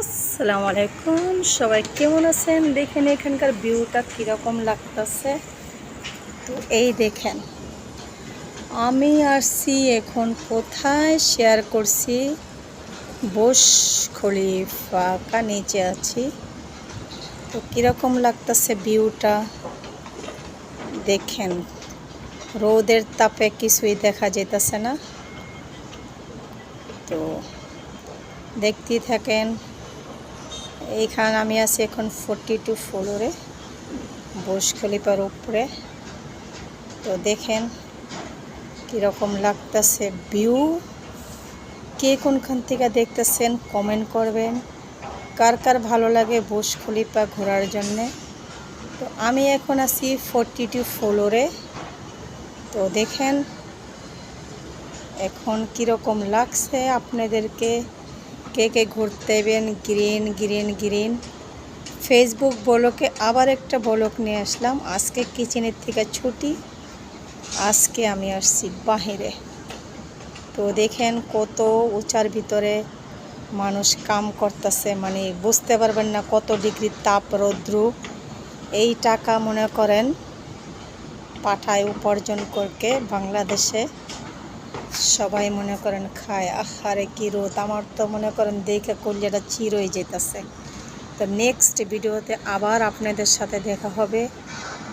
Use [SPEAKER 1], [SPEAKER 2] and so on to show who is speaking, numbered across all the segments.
[SPEAKER 1] আসসালামু আলাইকুম, সবাই কেমন আছেন? দেখেন এখানকার ভিউটা কীরকম লাগতেছে। তো এই দেখেন আমি আসছি এখন কোথায় শেয়ার করছি, বুর্জ খলিফা নিচে আছি। তো কীরকম লাগতেছে ভিউটা দেখেন, রোদের তাপে কিছুই দেখা যেতেছে না। তো দেখতেই থাকেন। এইখানে আমি আছি এখন 42 ফ্লোরে, বুর্জ খলিফার উপরে। তো দেখেন কীরকম লাগতেছে ভিউ। কে কোনখান থেকে দেখতেছেন কমেন্ট করবেন। কার কার ভালো লাগে বুর্জ খলিফা ঘোরার জন্যে। তো আমি এখন আছি 42 ফ্লোরে। তো দেখেন এখন কীরকম লাগছে আপনাদেরকে। কে কে ঘুরতে যাবেন। Green green green. ফেসবুক ব্লকে আবার একটা ব্লক নিয়ে আসলাম। আজকে কিচেনের থেকে ছুটি, আজকে আমি আসছি বাহিরে। তো দেখেন কত উঁচার ভিতরে মানুষ কাম করতেছে, মানে বুঝতে পারবেন না কত ডিগ্রি তাপ রৌদ্র। এই টাকা মনে করেন পাঠায় উপার্জন করকে বাংলাদেশে, সবাই মনে করেন খায়। আহারে কি রোদ, আমার তো মনে করেন দেখে কলিজাটা চির হয়ে যেতেছে। তো নেক্সট ভিডিওতে আবার আপনাদের সাথে দেখা হবে।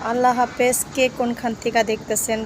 [SPEAKER 1] আল্লাহ হাফেজ। কে কোনখান থেকে দেখতেছেন